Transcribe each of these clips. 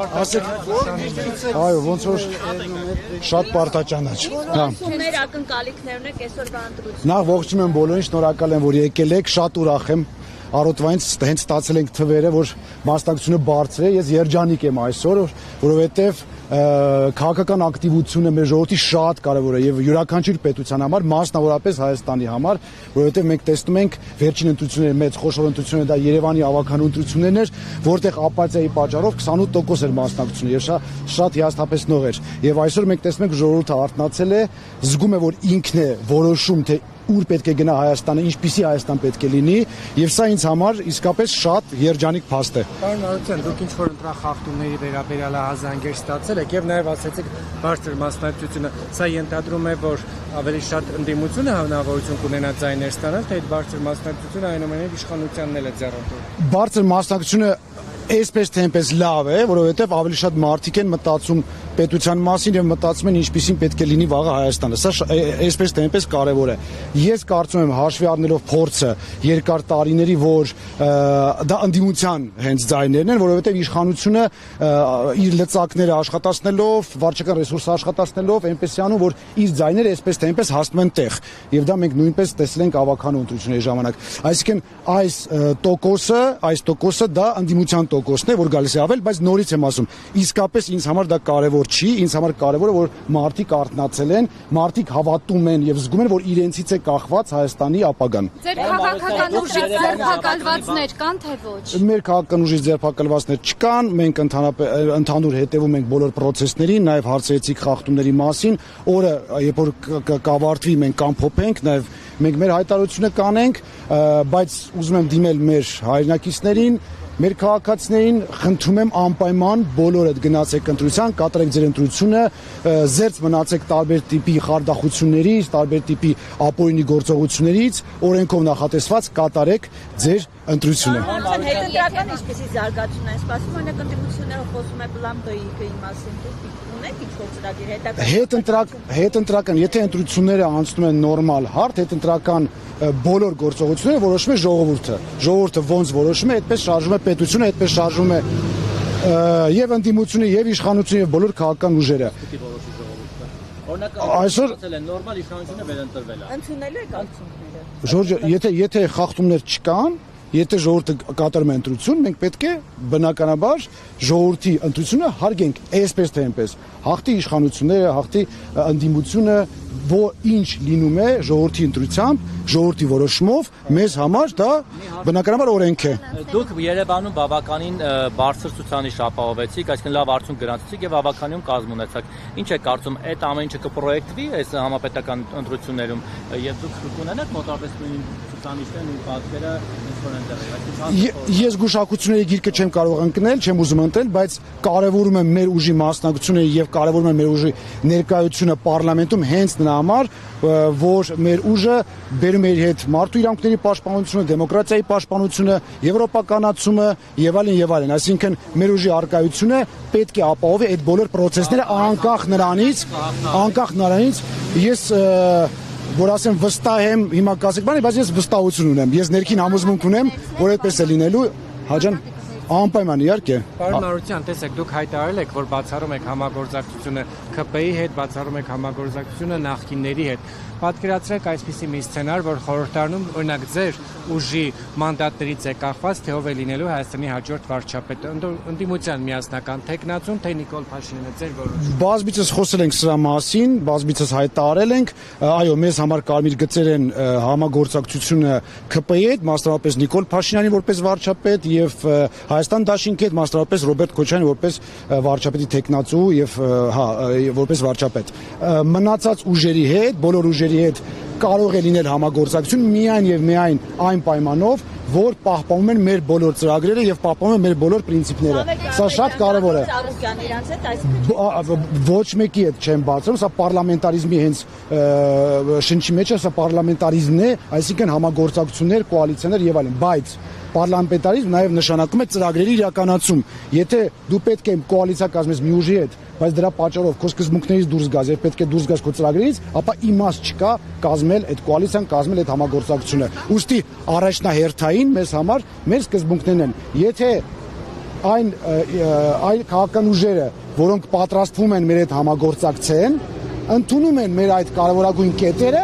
Այո, ոնց որ շատ պարտաճանաչ։ Մեր ակնկալիքներն եք այսօրվա ընտրություն։ Նախ ողջունում եմ բոլորին, շնորհակալ եմ, որ եկել եք, շատ ուրախ եմ։ Առօրվայից հենց ստացել ենք թվերը, որ մասնակցությունը բարձր է, ես երջանիկ եմ այսօր, որովհետև քաղաքական ակտիվությունը մեր ժողովրդի շատ կարևոր է եւ յուրաքանչյուր պետության համար, մասնավորապես Հայաստանի համար, որովհետեւ մենք տեսնում ենք վերջին ընտրությունները մեծ խոշոր ընտրությունները դա Երևանի ավականու ընտրություններն էր, որտեղ ապաթիայի պատճառով 28% էր մասնակցությունը եւ շատ հիասթափեցնող էր։ Եվ այսօր մենք տեսնում ենք ժողովուրդը արթնացել է, զգում է, որ ինքն է որոշում, թե ուր պետք է գնա Հայաստանը, ինչպիսի Հայաստան պետք է լինի, եւ սա ինձ համար իսկապես շատ երջանիկ փաստ է։ Պարոն Արարատյան, դուք ինչ որ ընտրախախտումների վերաբերյալ հազանգեր ստացել եք եւ նաեւ ասացիք բարձր մասնակցությունը, սա ենթադրում է, որ ավելի շատ ընդդիմությունը հնարավորություն կունենա ձայներ ստանալ, թե այդ բարձր մասնակցությունը այնուամենայնիվ իշխանությանն էլ է ձեռնտու։ Բարձր մասնակցությունը այսպես թե այնպես լավ է, որովհետև ավելի շատ մարդիկ են մտածում պետության մասին եւ մտածում են ինչպիսին պետք է լինի վաղը Հայաստանը։ Սա այսպես թե այնպես կարեւոր է։ Ես կարծում եմ հաշվի առնելով փորձը երկար տարիների, որ դա ընդդիմության հենց ձայներն են, որովհետև իշխանությունը իր լծակները աշխատացնելով, վարչական ռեսուրսը աշխատացնելով, այնպես անում, որ իր ձայները այսպես թե այնպես հասնում են տեղ։ Եվ դա մենք նույնպես տեսել ենք ավականու ընտրությունների ժամանակ։ Այսինքն այս տոկոսը դա ընդդիմության տոկոսն է, որ գալիս է ավել, բայց նորից եմ ասում, իսկապես ինձ համար դա կարևոր չի, ինձ համար կարևոր է, որ մարդիկ արթնացել են, մարդիկ հավատում են եւ զգում են, որ իրենցից է կախված Հայաստանի ապագան։ Ձեր քաղաքական ուժի ձերբակալվածներ կան թե ոչ։ Մեր քաղաքական ուժի ձերբակալվածներ չկան, մենք ընդհանուր հետևում ենք բոլոր process-ներին, նաեւ հարցերեցիկ խախտումների մասին, օրը երբ որ կավարտվի մենք կամփոփենք, նաեւ մենք մեր հայտարարությունը կանենք, բայց ուզում եմ դիմել մեր հայրենակիցներին, մեր քաղաքացիներին, խնդրում եմ անպայման բոլորդ գնացեք ընտրության, կատարեք ձեր ընտրությունը, զերծ մնացեք տարբեր տիպի խարդախություններից, տարբեր տիպի ապօրինի գործողություններից, օրենքով նախատեսված կատարեք ձեր ընտրությունը։ Հետընտրական ինչպեսի զարգացում են սպասում, օրինակ ընտրությունները խոսում է պլան B-ի մասին, ունեք ինչ-որ ծրագիր հետընտրական, եթե ընտրությունները անցնում են նորմալ հարթ, հետընտրական բոլոր գործողությունները որոշում է ժողովուրդը։ Ժողովուրդը ոնց որոշում է, այդպես շարժվում է պետությունը, այդպես շարժվում է եւ ընդդիմությունը, եւ իշխանությունը, եւ բոլոր քաղաքական ուժերը։ Այսօր նորմալ իշխանությունը վերընտրվել է։ Ընդունելու եք արդյունքները։ Ժորժ, եթե խախտումներ չկան, եթե ժողովուրդը կատարում է ընտրություն, մենք պետք է բնականաբար ժողովրդի ընտրությունը հարգենք այսպես թե այնպես։ Հաղթի իշխանությունները, հաղթի ընդդիմությունը, ինչ լինում է ժողովրդի ընտրությամբ, ժողովրդի որոշումով, մեզ համար դա բնականաբար օրենք է։ Դուք Երևանում բավականին բարձր ցուցանիշ ապահովեցիք, այսինքն լավ արդյունք գրանցեցիք եւ բավականին կազմ ունեցաք։ Ինչ եք կարծում, այդ ամեն ինչը կպրոյեկտվի այս համապետական ընտրություններում եւ դուք կունենաք մոտավորապես նույն ցուցանիշներն ու պատկերը ինչ-որ այնտեղ։ Ես գուշակությունների գիրկը չեմ կարող ընկնել, չեմ ուզում ընտրել, բայց կարևորում եմ մեր ուժի մասնակցությունը եւ կարևորում եմ մեր ուժի ներկայությունը պարլամենտում հենց նրա համար, որ մեր ուժը բերում է իր հետ մարդու իրավունքների պաշտպանությունը, դեմոկրատիայի պաշտպանությունը, եվրոպականացումը եւ այլն, այսինքն մեր ուժի արկայությունը պետք է ապահովի այդ բոլոր process-ները անկախ նրանից ես որ ասեմ վստահ եմ, հիմա կասեք բանի, բայց ես վստահություն ունեմ, ես ներքին համոզմունք ունեմ, որ այդպես է լինելու, Հաջան, անպայման իհարկե։ Պարոն Մարության, տեսեք, դուք հայտարարել եք, որ բացառում եք համագործակցությունը ԿՊ-ի հետ, բացառում եք համագործակցությունը նախկինների հետ։ Պատկերացրեք այսպիսի մի սցենար, որ խորհրդարանում օրինակ ձեր ուժի մանդատներից է կախված, թե ով է լինելու Հայաստանի հաջորդ վարչապետը, ընդդիմության միասնական թեկնածուն, թե Նիկոլ Փաշինյանը, ձեր որոշումը։ Բազմիցս խոսել ենք սրա մասին, բազմիցս հայտարարել ենք, այո, մեզ համար կարմիր գծեր են համագործակցությունը ԿՊ-ի հետ, մասնավորապես Նիկոլ Փաշինյանի որպես վարչապետ եւ Հայաստան դաշինքի հետ, մասնավորապես Ռոբերտ Քոչարյանի որպես վարչապետի թեկնածու եւ որպես վարչապետ։ Մնացած ուժերի հետ, բոլոր ուժերի հետ կարող է լինել համագործակցություն միայն եւ միայն այն պայմանով, որ պահպանում են մեր բոլոր ծրագրերը եւ պահպանում են մեր բոլոր պրինցիպները։ Սա շատ կարեւոր է։ Ոչ մեկի հետ չեմ բացում, սա պարլամենտարիզմի հենց շնչի մեջ է, սա պարլամենտարիզմն է, այսինքն համագործակցություններ, կոալիցիաներ եւ այլն, բայց պարլամենտարիզմ նաև նշանակում է ծրագրերի իրականացում։ Եթե դու պետք է կոալիցիա կազմես մի ուժի հետ, բայց դրա պատճառով քո սկզբունքներից դուրս գաս եւ պետք է դուրս գաս քո ծրագրերից, ապա իմաստ չկա կազմել այդ կոալիցիան, կազմել այդ համագործակցությունը։ Ուստի առաջնահերթային մեզ համար մեր սկզբունքներն են։ Եթե այն քաղաքական ուժերը, որոնք պատրաստվում են մեր հետ համագործակցեն, ընդունում են մեր այդ կարևորագույն կետերը,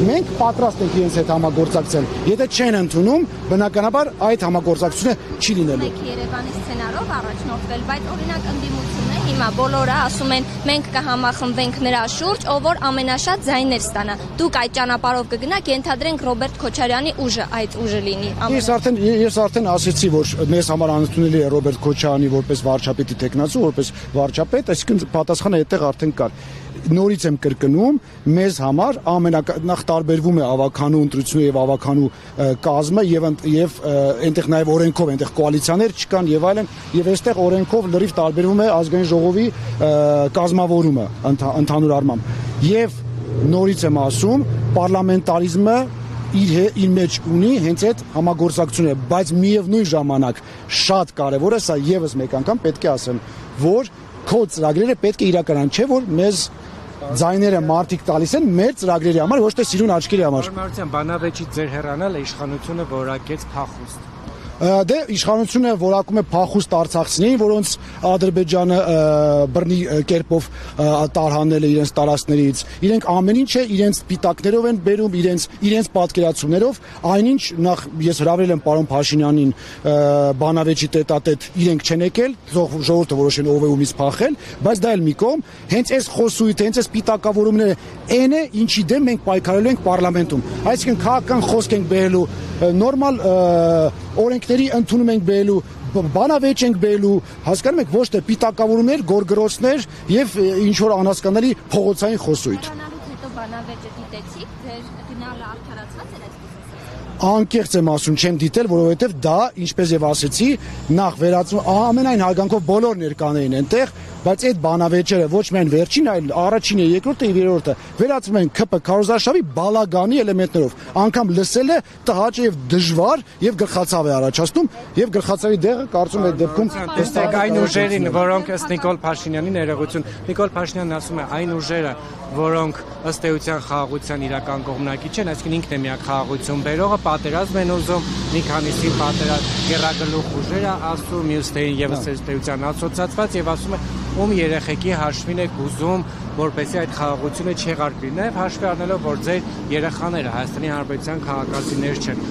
մենք պատրաստ ենք իրենց հետ համագործակցել։ Եթե չեն ընդունում, բնականաբար այդ համագործակցությունը չի լինելու։ Մենք Երևանի սցենարով առաջնորդվել, բայց օրինակ ընդդիմությունը հիմա բոլորը ասում են մենք կհամախմբվենք նրա շուրջ, ով որ ամենաշատ ձայներ ստանա։ Դուք այդ ճանապարհով կգնաք, ենթադրենք Ռոբերտ Քոչարյանի ուժը այդ ուժը լինի։ Ես արդեն ասացի, որ մեզ համար անընդունելի է Ռոբերտ Քոչարյանի որպես վարչապետի տեխնացու, որպես վարչապետ, այսինքն պատասխանը այդտեղ արդեն կար։ Նորից եմ կրկնում, մեզ համար նախ տարբերվում է ավականու ընտրությունը եւ ավականու կազմը եւ այնտեղ նաեւ օրենքով այնտեղ կոալիցիաներ չկան եւ այլն եւ այստեղ օրենքով լրիվ տարբերվում է ազգային ժողովի կազմավորումը ընդհանուր առմամբ եւ նորից եմ ասում պարլամենտարիզմը իր մեջ ունի հենց այդ համագործակցությունը, բայց միևնույն ժամանակ շատ կարեւոր է սա եւս մեկ անգամ պետք է ասեմ, որ քո ծրագրերը պետք է իրականան, չէ՞ որ մեզ ձայները մարդիկ տալիս են մեր ծրագրերի համար, ոչ թե սիրուն աչքերի համար։ Նորմալության բանավեճի ձեր հեռանալը իշխանությունը որակեց փախուստ։ Դե իշխանությունը որակում է փախուստ արցախցիներին, որոնց Ադրբեջանը բռնի կերպով տարհանել է իրենց տարածքներից։ Իրենք ամեն ինչը իրենց պիտակներով են բերում, իրենց պատկերացումներով, այնինչ նախ ես հրավիրել եմ պարոն Փաշինյանին բանավեճի տետատետ, իրենք չեն եկել, ժողովուրդը որոշեն ով է ումից փախել, բայց դա էլ մի կողմ, հենց այս խոսույթը, հենց այս պիտակավորումները այն է, ինչի դեմ մենք պայքարելու ենք պարլամենտում։ Այսինքն քաղաքական խոսք ենք բերելու, նորմալ օրենքների ընդունում ենք բերելու, բանավեճ ենք բերելու, հասկանում եք, ոչ թե պիտակավորումներ, գորգրոցներ եւ ինչ որ անհասկանալի փողոցային խոսույթ։ Հետո բանավեճը դիտեցիք, ձեր գնալը արդարացած էր այսպես։ Անկեղծ եմ ասում, չեմ դիտել, որովհետև դա, ինչպես եւ ասեցի, նախ վերածում ամենայն հարգանքով բոլոր ներկաներին այնտեղ, բայց այդ բանավեճերը ոչ միայն վերջին, այլ առաջինը, երկրորդը եւ երրորդը վերածվում են ԿՊ քարոզարշավի բալագանի էլեմենտներով։ Անկամ լսելը տհաճ եւ դժվար եւ գլխացավ է առաջացնում եւ գլխացավի դեղը կարծում եմ դեպքում տեսեք այն ուժերին, որոնք ըստ Նիկոլ Փաշինյանի ներողություն, Նիկոլ Փաշինյանն ասում է այն ուժերը, որոնք ըստ էության խաղաղության իրական կողմնակի չեն, այսինքն ինքն է միակ խաղաղություն բերողը, պատերազմ են ուզում, մի քանիսին պատերազմ գերագլուխ ուժերը ասում, մյուսներին եւս ըստ էության ասոցացված եւ ասում է ում երեխեքի հաշվին եք ուզում, որպեսզի այդ խաղաղությունը չեղարկվի, նաև հաշվի առնելով, որ ձեր երեխաները Հայաստանի Հանրապետության քաղաքացիներ չեն։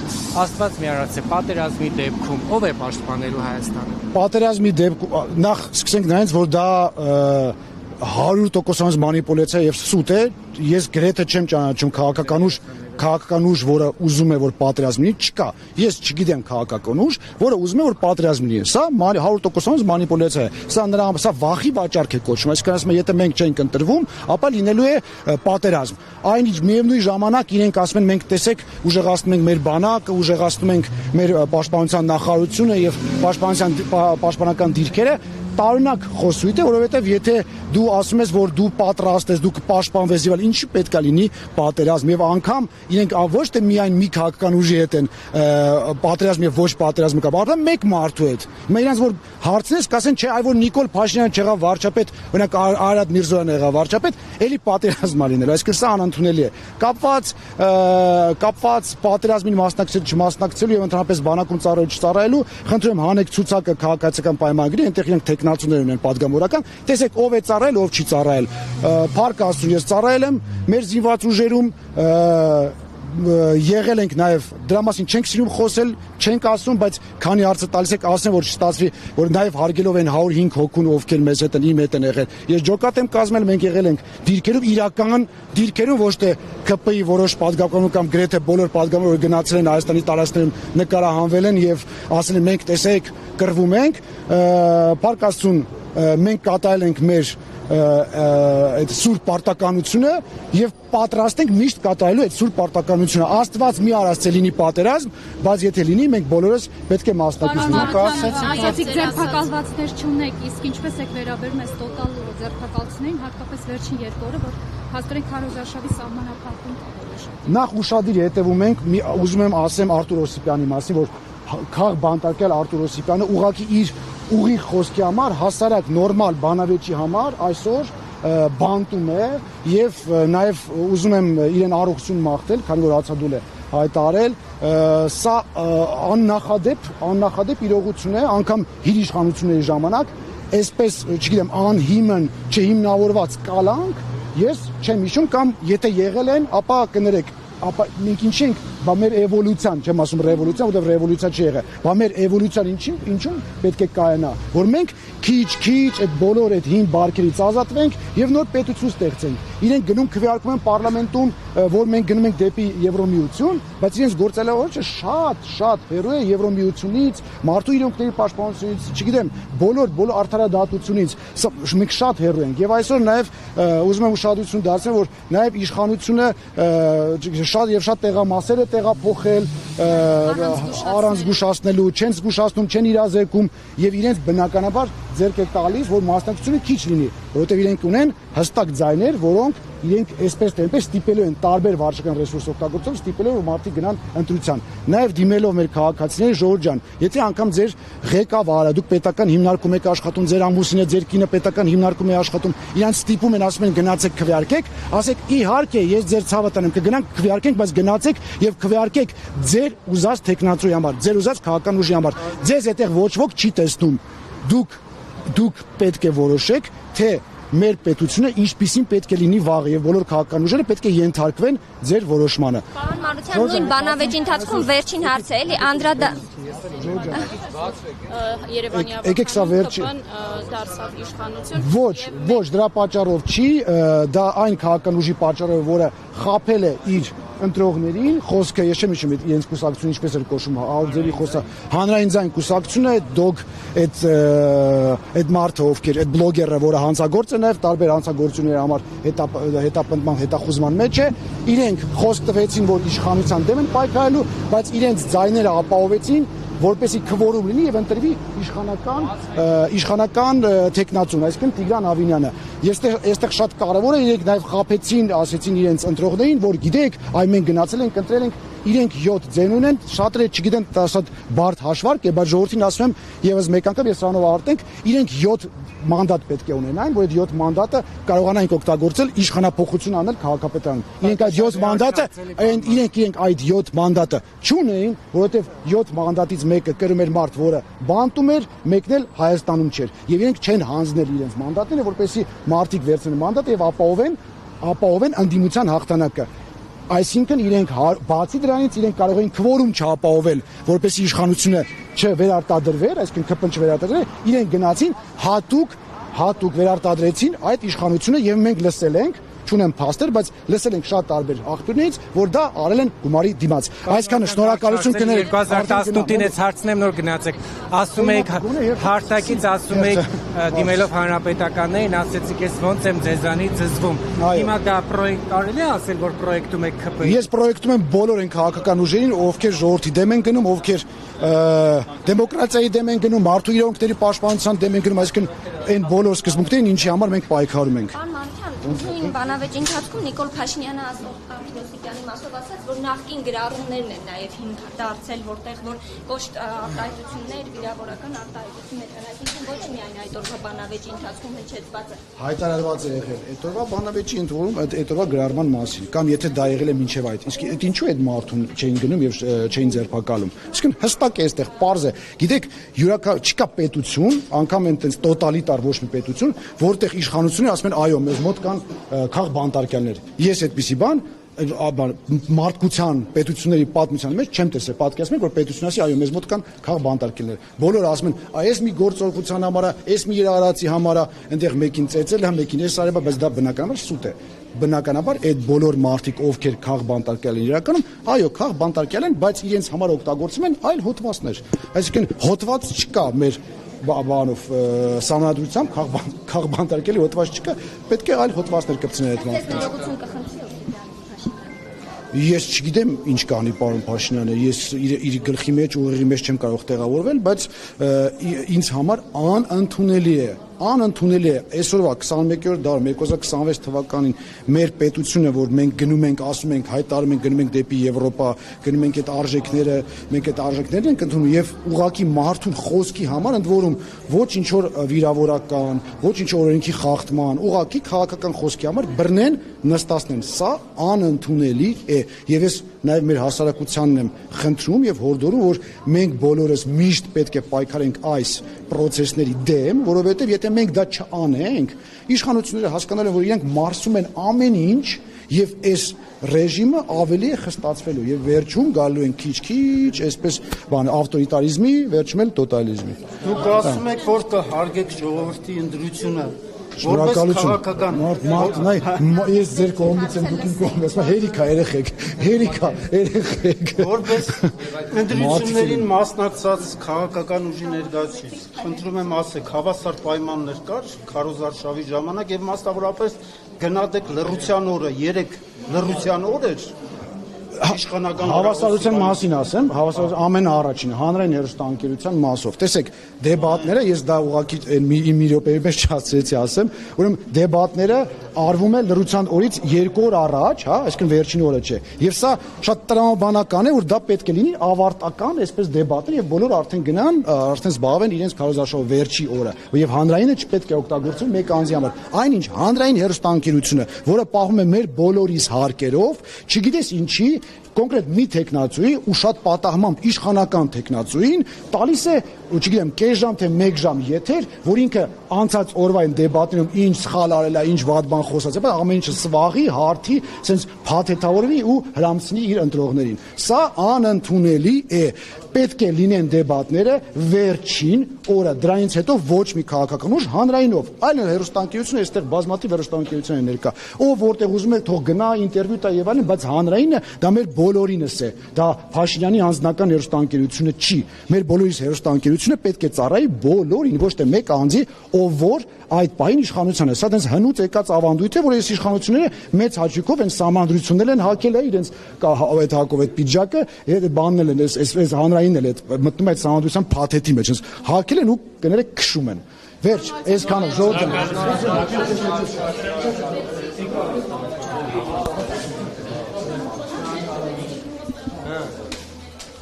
Աստված մի արած է, պատերազմի դեպքում ով է պաշտպանելու Հայաստանը։ Պատերազմի դեպքում նախ սկսենք նրանից, որ դա 100% մանիպուլյացիա եւ սուտ է, ես գրեթե չեմ ճանաչում քաղաքական ուժ, որը ուզում է որ պատերազմ լինի, չկա։ Ես չգիտեմ քաղաքական ուժ, որը ուզում է որ պատերազմ լինի։ Սա 100% մանիպուլյացիա է։ Սա վախի վաճառք է կոչվում, այսինքն ասում են, եթե մենք չենք ընտրվում, ապա լինելու է պատերազմ։ Այնինչ միևնույն ժամանակ իրենք ասում են, մենք տեսեք, ուժեղացնում ենք մեր բանակը, ուժեղացնում ենք մեր պաշտպանության նախարարությունը եւ պաշտպանական դիրքերը, տարօրինակ խոսույթ է, որովհետև եթե դու ասում ես, որ դու պատրաստ ես, դու կպաշտպանվես եւ ինչի պետք է լինի պատերազմ եւ անգամ իրենք ոչ թե միայն մի քաղաքական ուժի հետ են պատերազմ եւ ոչ պատերազմը կա, արդեն մեկ մարդու հետ։ Հիմա իրենց որ հարցնես, կասեն, չէ, այ որ Նիկոլ Փաշինյանը չեղավ վարչապետ, օրինակ Արարատ Միրզոյանը եղավ վարչապետ, էլի պատերազմա լինել, այսինքն սա անընդունելի է։ Կապված պատերազմին մասնակցելու եւ ընդհանրապես բանակում ծառայելու, խնդրում եմ հանեք ցուցակը քաղաքացիական պայմանագրի, այնտեղ իրենք տեխնացուներ ունեն падգամորական, տեսեք ով է ծառայել, ով չի ծառայել։ Փառք Աստծո, ես ծառայել եմ մեր զինված ուժերում, եղել ենք նաև դրա մասին չենք սիրում խոսել, չենք ասում, բայց քանի հարցը տալիս եք, ասեմ, որ չստացվի, որ նաև հարգելով են 105 հոգուն, ովքեր մեզ հետ են, իմ հետ են եղել։ Ես ջոկատ եմ կազմել, մենք եղել ենք դիրքերում, իրական դիրքերում, ոչ թե ԿՊ-ի որոշ падգամավոր կամ գրեթե բոլոր падգամավորները գնացել են Հայաստանի տարածքներում, նկարահանվել են եւ ասել են մենք տեսեք, կռվում ենք, Փառք Աստծուն, մենք կատարել ենք մեր այդ սուրբ պարտականությունը եւ պատրաստ ենք միշտ կատարելու այդ սուրբ պարտականությունը։ Աստված մի արած լինի պատերազմ, բայց եթե լինի, մենք բոլորս պետք է մասնակցենք։ Ասացիք ձերբակալվածներ չունեք, իսկ ինչպես եք վերաբերում այս տոտալ ձերբակալություններին, հատկապես վերջին 2 օրը, որ հաստորեն քարոզարշավի սահմանափակում կա։ Նախ ուշադիր հետևում ենք, ուզում եմ ասեմ Արտուր Օսիպյանի մասին, որ քաղ բանտարկել Արտուր Օսիպյանը ուղղակի իր ուղիղ խոսքի համար, հասարակ նորմալ բանավեճի համար այսօր բանտում է եւ նաեւ ուզում եմ իրեն առողջություն մաղթել, քանի որ հացադուլ է հայտարել, սա աննախադեպ իրողություն է, անգամ իր իշխանությունների ժամանակ, այսպես, չգիտեմ, անհիմն, չհիմնավորված կալանք, ես չեմ հիշում, կամ եթե եղել են, ապա կներեք, ապա մենք ինչ ենք, բա մեր էվոլյուցիան, չեմ ասում ռևոլյուցիա, որտեղ ռևոլյուցիա չի եղել, բա մեր էվոլյուցիան ինչում պետք է կայանա, որ մենք քիչ այդ բոլոր այդ հին բարքերից ազատվենք եւ նոր պետություն ստեղծենք։ Իրենք գնում քվեարկում են պարլամենտում, որ մենք գնում ենք դեպի Եվրոմիություն, բայց իրենց գործելավարությունը շատ հեռու է Եվրոմիությունից, մարդու իրավունքների պաշտպանությունից, չգիտեմ, բոլոր արդարադատությունից, մենք շատ հեռու ենք եւ այսօր նաեւ ուզում եմ ուշադրություն դարձնել, որ նաեւ իշխանությունը շատ տեղամասեր է տեղափոխել առանց զգուշացնելու, չեն զգուշացնում, չեն իրազեկում եւ իրենց բնականաբար ձեռք է տալիս, որ մասնակցությունը քիչ լինի, որովհետեւ իրենք ունեն հստակ ձայներ, որոնք իրենք այսպես թե այնպես ստիպելու են տարբեր վարչական ռեսուրս օգտագործելով, ստիպելու որ մարդիկ գնան ընտրության։ Նաեւ դիմելով մեր քաղաքացիներին, Ժողովուրդ ջան, եթե անգամ ձեր ղեկավարը, դուք պետական հիմնարկում եք աշխատում, ձեր ամուսինը, ձեր կինը պետական հիմնարկում է աշխատում, իրանց ստիպում են, ասում են գնացեք քվեարկեք, ասեք իհարկե ես ձեր ցավը տանեմ, կգնանք քվեարկենք, բայց գնացեք եւ քվեարկեք ձեր ուզած տեխնացուի համար, ձեր ուզած քաղաքական ուժի համար։ Ձեզ այդտեղ ոչ ոք չի տեսնում։ Դուք պետք է որոշեք, թե մեր պետությունը ինչպիսին պետք է լինի վաղը եւ բոլոր քաղաքական ուժերը պետք է ենթարկվեն ձեր որոշմանը։ Պարոն Մանուկյան, նույն բանավեճի ընթացքում վերջին հարցը էլի Երևանի Եկեք սա վերջին դարձավ իշխանություն։ Ոչ, դրա պատճառով չի, դա այն քաղաքական ուժի պատճառով է, որը խաբել է իր ընտրողներին, խոսքը ես չեմ հիշում իրենց կուսակցությունը ինչպես էր կոչվում, Աուձերի խոսա, հանրային ձայն կուսակցությունը, այդ մարդը ովքեր, այդ բլոգերը, որը հանցագործ է նաև տարբեր հանցագործությունների համար հետապնդման, հետախուզման մեջ է, իրենք խոսք տվեցին, որ իշխանության դեմ են պայքարելու, բայց իրենց ձայները ապահովեցին, որպեսի քվորում լինի եւ ընտրվի իշխանական տեխնացուն, այսինքն Տիգրան Ավինյանը։ Այստեղ շատ կարևոր է, իրենք նաեւ խափեցին, ասեցին իրենց ընտրողներին, որ գիտեք, այ մենք գնացել ենք, ընտրել ենք, իրենք 7 ձեն ունեն, շատերը չգիտեն, դա շատ բարդ հաշվարկ է, բայց ժողովրդին ասում եմ եւս մեկ անգամ, ես սրանով ավարտենք, իրենք 7 մանդատ պետք է ունենային, որ այդ 7 մանդատը կարողանային օգտագործել իշխանապողություն անել քաղաքապետարանում։ Իրենք այդ 7 մանդատը, իրենք այդ 7 մանդատը չունեին, որովհետեւ 7 մանդատից մեկը կրում էր մարդ, որը բանտում էր, մեկն էլ Հայաստանում չէր։ Եվ իրենք չեն հանձնել իրենց մանդատները, որպեսզի մարդիկ վերցնեն մանդատը եւ ապահովեն ընդդիմության հաղթանակը։ Այսինքն իրենք բացի դրանից իրենք կարող էին քվորում չապահովել, որպեսզի իշխանությունը չվերարտադրվեր, այսինքն ԿՊ չվերարտադրվեր, իրենք գնացին հատուկ վերարտադրեցին այդ իշխանությունը եւ մենք լսել ենք, չունեմ փաստեր, բայց լսել ենք շատ տարբեր աղբյուրներից, որ դա արել են գումարի դիմաց։ Այսքանը շնորհակալություն կներեք 2018-ին էս հարցնեմ նոր գնացեք։ Ասում եք հարթակից ասում եք դիմելով հանրապետականներին, ասեցիք ես ոնց եմ ձեզանից զզվում։ Հիմա դա պրոյեկտ կարելի է ասել, որ պրոյեկտում եք ԿՊ-ի։ Ես պրոյեկտում եմ բոլոր այն քաղաքական ուժերին, ովքեր ժողովրդի դեմ են գնում, ովքեր դեմոկրատիայի դեմ են գնում, մարդու իրավունքների պաշտպանության դեմ են գնում, այսինքն այն բոլոր սկզբունքներին, ինչի համար մենք պայքարում ենք։ Նույն բանավեճի ընթացքում Նիկոլ Փաշինյանը Անդրոսիկյանի մասով ասաց, որ նախկին գրառումներն են նաև հիմք դարձել, որտեղ որ ոչ արտահայտություններ, վիրավորական արտահայտություններ, այսինքն ոչ միայն այդ օրվա բանավեճի ընթացքում հնչեցվածը Հայտարարված է եղել այդ օրվա բանավեճի ընթացքում այդ օրվա գրառման մասին, կամ եթե դա եղել է մինչև այդ, իսկ այդ ինչու այդ մարդուն չէին գնում եւ չէին ձերբակալում։ Իսկն հստակ է այստեղ, պարզ է։ Գիտեք, չկա պետություն, անգամ այնտենց տոտալիտար ոչ մի պետություն, որտեղ իշխանությունը ասում են այո, մեզ մոտ կան քաղբանտարկյալներ։ Ես այդպիսի բան մարդկության պետությունների պատմության մեջ չեմ տեսել, պատկերացնում եք, որ պետությունը ասի այո, մեզ մոտ կան քաղբանտարկելներ։ Բոլորը ասում են, այս մի գործողության համար է, այս մի իրարացի համար է, այնտեղ մեկին ծեծել, մեկին էս արել, բայց դա բնականաբար սուտ է։ Բնականաբար այդ բոլոր մարդիկ, ովքեր քաղբանտարկել են իրականում, այո, քաղբանտարկել են, բայց իրենց համար օգտագործում են այլ հոդվածներ։ Այսինքն հոդված չկա մեր բանով սահմանադրությամբ քաղբանտարկելի հոդված չկա, պետք է այլ հոդվածներ կպցնել այդ մարդկանց։ Ես չգիտեմ ինչ կանի պարոն Փաշինյանը, ես իր գլխի մեջ ուղեղի մեջ չեմ կարող տեղավորվել, բայց ինձ համար անընդունելի է այսօրվա 21-րդ դարում 2026 թվականին մեր պետությունը, որ մենք գնում ենք, ասում ենք, հայտարարում ենք, գնում ենք դեպի Եվրոպա, գնում ենք այդ արժեքները, մենք այդ արժեքներն ենք ընդունում եւ ուղղակի մարդուն խոսքի համար ընդ որում ոչ ինչ որ վիրավորական, ոչ ինչ որ օրենքի խախտման, ուղղակի քաղաքական խոսքի համար բռնեն նստացնեն, սա անընդունելի է եւ ես նաեւ մեր հասարակությանն եմ խնդրում եւ հորդորում, որ մենք բոլորս միշտ պետք է պայքարենք այս process-ների դեմ, որովհետեւ եթե մենք դա չանենք, իշխանությունները հասկանալ են, որ իրենք մարսում են ամեն ինչ եւ այս ռեժիմը ավելի է խստացվելու եւ վերջում գալու են քիչ-քիչ, այսպես ավտորիտարիզմի, վերջում էլ տոտալիզմի։ Դուք ասում եք, որ կհարգեք ժողովրդի ընտրությունը, որպես Շնորհակալություն։ քաղաքական։ Մարդ, ես ձեր կողմից եմ, դուք իմ կողմից, հերիքա երեխեք։ Որպես ընտրություններին մասնակցած քաղաքական ուժի ներկայացուցիչ, խնդրում եմ ասեք, հավասար պայմաններ կար քարոզարշավի ժամանակ եւ մասնավորապես գնահատեք լռության օրը, 3 լռության օր էր իշխանական Հավասարության մասին ասեմ, հավասարության ամենաառաջինը հանրային հեռուստաընկերության մասով։ Տեսեք, դեբատները, ես դա ուղղակի մի րոպեի մեջ չհասցրեցի ասեմ, ուրեմն դեբատները արվում է լռության օրից 2 օր առաջ, հա, այսինքն վերջին օրը չէ։ Եվ սա շատ տրամաբանական է, որ դա պետք է լինի ավարտական, այսպես դեբատներ եւ բոլորը արդեն գնան, արդեն զբաղվեն իրենց քարոզարշավով վերջի օրը։ Եվ հանրայինը չպետք է օգտագործվի մեկ անձի համար։ Այնինչ հանրային հեռուստաընկերությունը, որը պահում է մեր բոլորիս հարկերով, չգիտես ինչի կոնկրետ մի տեխնացուի ու շատ պատահմամբ իշխանական տեխնացուին տալիս է, չգիտեմ, կես ժամ թե 1 ժամ եթեր, որ ինքը անցած օրվա այն դեբատներում ինչ սխալ արել է, ինչ վատ բան խոսած է, ամեն ինչը սվաղի, հարթի, sense փաթեթավորվի ու հրամցնի իր ընտրողներին։ Սա անընդունելի է։ Պետք է լինեն դեբատները վերջին օրը, դրանից հետո ոչ մի քաղաքական ուժ հանրայինով, այլ հեռուստաընկերությունը, այստեղ բազմաթիվ հեռուստաընկերություն են ներկա, ով որտեղ ուզում է թող գնա ինտերվյու տա եւ այլն, բայց հանրայինը դա մեր բոլորինս է, դա Փաշինյանի անձնական հեռուստաընկերությունը չի, մեր բոլորիս հեռուստաընկերությունը պետք է ծառայի բոլորին, ոչ թե մեկ անձի, ով որ այդ պահին իշխանության է, սա դες հնուց եկած ավանդույթ է, որ այս իշխանությունները մեծ հաճույքով են սահմանադրություններ են հակել է իրենց այդ հակով այդ պիջակը, այդ բանն են, այս հանրայինն էլ այդ մտնում է այդ սահմանադրության փաթեթի մեջ, հակել են ու կներեք քշում են։ Վերջ, այսքանը ժողովուրդ